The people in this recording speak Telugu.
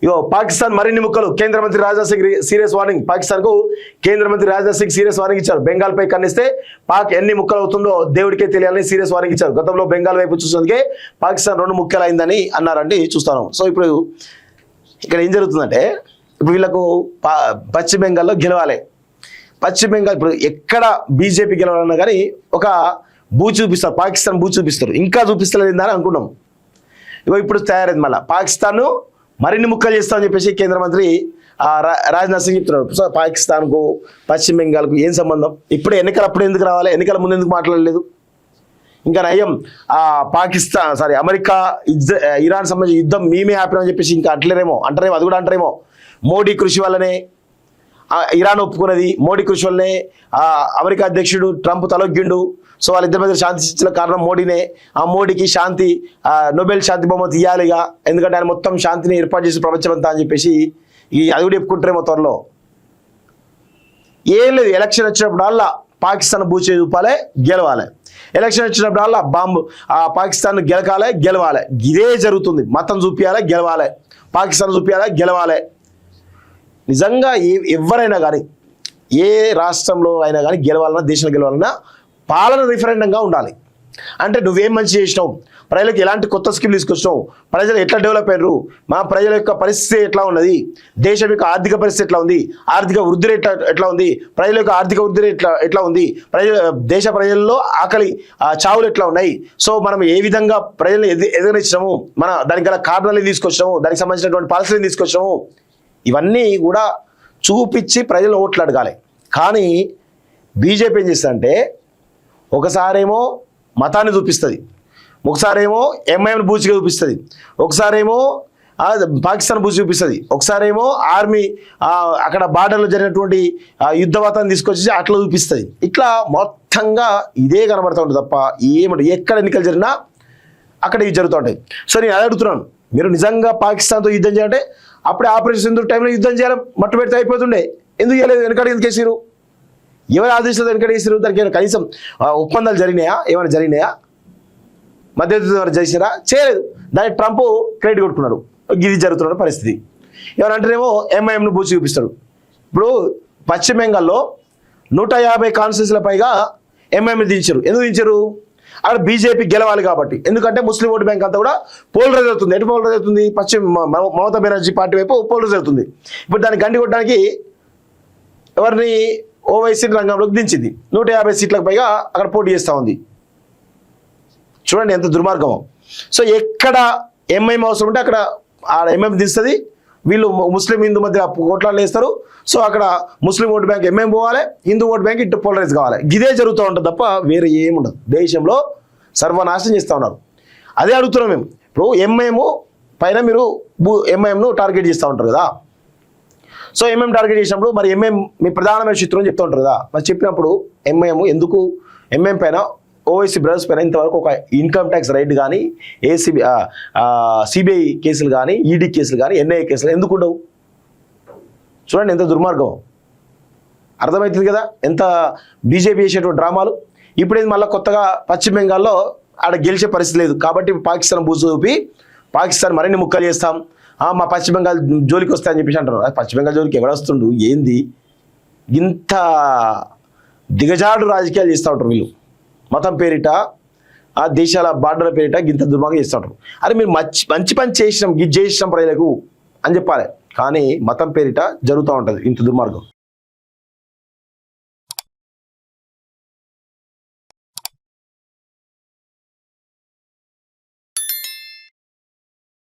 ఇగో పాకిస్తాన్ మరిన్ని ముక్కలు. కేంద్ర మంత్రి రాజ్నాథ్ సింగ్ సీరియస్ వార్నింగ్. పాకిస్తాన్ కు కేంద్ర మంత్రి రాజ్నాథ్ సింగ్ సీరియస్ వార్నింగ్ ఇచ్చారు. బెంగాల్ పై కన్నిస్తే పాక్ ఎన్ని ముక్కలు అవుతుందో దేవుడికే తెలియాలని సీరియస్ వార్నింగ్ ఇచ్చారు. గతంలో బెంగాల్ వైపు చూసినందుకే పాకిస్తాన్ 2 ముక్కలు అయిందని అన్నారండి. చూస్తాను. సో ఇప్పుడు ఇక్కడ ఏం జరుగుతుందంటే ఇప్పుడు వీళ్ళకు పశ్చిమ బెంగాల్లో గెలవాలి. పశ్చిమ బెంగాల్ ఇప్పుడు ఎక్కడ బీజేపీ గెలవాలన్నా కానీ ఒక బూ చూపిస్తారు, పాకిస్తాన్ బూ చూపిస్తారు. ఇంకా చూపిస్తలేదు అని అనుకున్నాం. ఇప్పుడు తయారైంది మళ్ళీ పాకిస్తాన్ మరిన్ని ముక్కలు చేస్తామని చెప్పేసి కేంద్ర మంత్రి రాజ్నాథ్ సింగ్ చెప్తున్నాడు. సో పాకిస్తాన్కు పశ్చిమ బెంగాల్కు ఏం సంబంధం? ఇప్పుడు ఎన్నికలు అప్పుడు ఎందుకు రావాలి? ఎన్నికల ముందు ఎందుకు మాట్లాడలేదు? ఇంకా నయం అమెరికా ఇరాన్ సంబంధించి యుద్ధం మేమే ఆపినామని చెప్పేసి ఇంకా అంటలేరేమో, అది కూడా అంటారేమో. మోడీ కృషి వల్లనే ఇరాన్ ఒప్పుకున్నది, మోడీ కృషి వల్లనే అమెరికా అధ్యక్షుడు ట్రంప్ తలొగ్గిండు. సో వాళ్ళిద్దరి మధ్య శాంతి చర్చల కారణం మోడీనే. ఆ మోడీకి శాంతి నోబెల్ శాంతి బహుమతి ఇవ్వాలిగా, ఎందుకంటే ఆయన మొత్తం శాంతిని ఏర్పాటు చేసి ప్రపంచమంతా అని చెప్పేసి అది కూడా చెప్పుకుంటారేమో త్వరలో. ఏం లేదు, ఎలక్షన్ వచ్చినప్పుడల్లా పాకిస్తాన్ బూచే చూపాలి, గెలవాలి. ఎలక్షన్ వచ్చినప్పుడల్లా పాకిస్తాన్ గెలవాలి. ఇదే జరుగుతుంది. మతం చూపించాలి, గెలవాలి. పాకిస్తాన్ చూపించాలి, గెలవాలి. నిజంగా ఎవరైనా కానీ ఏ రాష్ట్రంలో అయినా కానీ గెలవాలన్నా, దేశంలో గెలవాలన్నా పాలన రిఫరెండంగా ఉండాలి. అంటే నువ్వేం మంచి చేసినావు, ప్రజలకు ఎలాంటి కొత్త స్కీమ్ తీసుకొచ్చినావు, ప్రజలు ఎట్లా డెవలప్ అయ్యారు, మా ప్రజల యొక్క పరిస్థితి ఎట్లా ఉన్నది, దేశం యొక్క ఆర్థిక పరిస్థితి ఎట్లా ఉంది, ఆర్థిక వృద్ధి రేట్ ఎట్లా ఉంది, ప్రజల యొక్క ఆర్థిక వృద్ధి రేట్ ఎట్లా ఉంది, దేశ ప్రజల్లో ఆకలి చావులు ఎట్లా ఉన్నాయి, సో మనం ఏ విధంగా ప్రజలను ఎదురించినాము, మన దానికి గల కారణాలు తీసుకొచ్చినాము, దానికి సంబంధించినటువంటి పాలసీలు తీసుకొచ్చినాము, ఇవన్నీ కూడా చూపించి ప్రజలు ఓట్లు అడగాలి. కానీ బీజేపీ ఏం చేస్తుందంటే ఒకసారేమో మతాన్ని చూపిస్తుంది, ఒకసారేమో ఎంఐఎంని బూచిగా చూపిస్తుంది, ఒకసారేమో పాకిస్తాన్ బూచి చూపిస్తుంది, ఒకసారేమో ఆర్మీ అక్కడ బార్డర్లో జరిగినటువంటి యుద్ధవాతాన్ని తీసుకొచ్చి అట్లా చూపిస్తుంది. ఇట్లా మొత్తంగా ఇదే కనబడుతూ ఉంటుంది తప్ప ఏమంటే ఎక్కడ ఎన్నికలు జరిగినా అక్కడ ఇవి జరుగుతూ ఉంటాయి. సో నేను అది అడుగుతున్నాను, మీరు నిజంగా పాకిస్తాన్తో యుద్ధం చేయాలంటే అప్పుడే ఆపరేషన్ సింధూర్ టైంలో యుద్ధం చేయాలి, మట్టు పెడితే అయిపోతుండే. ఎందుకు చేయలేదు? వెనకడి ఎందుకు వేసారు? ఎవరు ఆదేశాలు వెనకడి వేసారు? దానికి ఏమైనా కనీసం ఒప్పందాలు జరిగినాయా? ఏమైనా జరిగినాయా? మధ్యవర్తి ఎవరు చేసినారా? చేయలేదు. దానికి ట్రంప్ క్రెడిట్ కొట్టుకున్నాడు. ఇది జరుగుతున్న పరిస్థితి. ఎవరంటేనేమో ఎంఐఎంను బూచి చూపిస్తాడు. ఇప్పుడు పశ్చిమ బెంగాల్లో 150 కాన్స్టిట్యూన్సీల పైగా ఎంఐఎంని దించారు. ఎందుకు దించారు? అక్కడ బీజేపీ గెలవాలి కాబట్టి. ఎందుకంటే ముస్లిం ఓటు బ్యాంక్ అంతా కూడా పోలరైజ్ అవుతుంది. ఎటు పోలరైజ్ అవుతుంది? మమతా బెనర్జీ పార్టీ వైపు పోలరైజ్ అవుతుంది. ఇప్పుడు దాన్ని గండి కొట్టడానికి ఎవరిని ఓవైసీ రంగంలోకి దించింది. 150 సీట్లకు పైగా అక్కడ పోటీ చేస్తూ ఉంది. చూడండి ఎంత దుర్మార్గమో. సో ఎక్కడ ఎంఐఎం అవసరం ఉంటే అక్కడ ఎంఐఎం దిస్తుంది. వీళ్ళు ముస్లిం హిందూ మధ్య కోట్లాలు వేస్తారు. సో అక్కడ ముస్లిం ఓటు బ్యాంక్ ఎంఐఎం పోవాలి, హిందూ ఓటు బ్యాంక్ ఇటు పోలరైజ్ కావాలి. ఇదే జరుగుతూ ఉంటుంది తప్ప వేరే ఏముండదు. దేశంలో సర్వనాశనం చేస్తూ ఉన్నారు. అదే అడుగుతున్నాం మేము. ఇప్పుడు ఎంఐఎం పైన మీరు ఎంఐఎంను టార్గెట్ చేస్తూ ఉంటారు కదా. సో ఎంఐఎం టార్గెట్ చేసినప్పుడు మరి ఎంఐఎం మీ ప్రధానమైన శత్రువు అని చెప్తూ ఉంటారు కదా. మరి చెప్పినప్పుడు ఎంఐఎం ఎందుకు ఎంఐఎం పైన ఓవైసీ బ్రదర్స్ పైన ఇంతవరకు ఒక ఇన్కమ్ ట్యాక్స్ రైట్ కానీ, సిబిఐ కేసులు కానీ, ఈడీ కేసులు కానీ, ఎన్ఐఏ కేసులు ఎందుకు ఉండవు? చూడండి ఎంత దుర్మార్గం. అర్థమవుతుంది కదా ఎంత బీజేపీ చేసేటువంటి డ్రామాలు. ఇప్పుడు ఇది మళ్ళీ కొత్తగా పశ్చిమ బెంగాల్లో ఆడ గెలిచే పరిస్థితి లేదు కాబట్టి పాకిస్తాన్ బూజు చూపి పాకిస్తాన్ మరిన్ని ముక్కలు చేస్తాం, మా పశ్చిమ బెంగాల్ జోలికి వస్తాయని చెప్పేసి అంటారు. పశ్చిమ బెంగాల్ జోలికి ఎవడొస్తుండు? ఏంది ఇంత దిగజాడు రాజకీయాలు చేస్తూ ఉంటారు వీళ్ళు. మతం పేరిట, ఆ దేశాల బార్డర్ల పేరిట ఇంత దుర్మార్గం చేస్తూ ఉంటారు. అరే మీరు మంచి పని చేసినాం, గిజ్ చేసినాం ప్రజలకు అని చెప్పాలి. కానీ మతం పేరిట జరుగుతూ ఉంటుంది ఇంత దుర్మార్గం.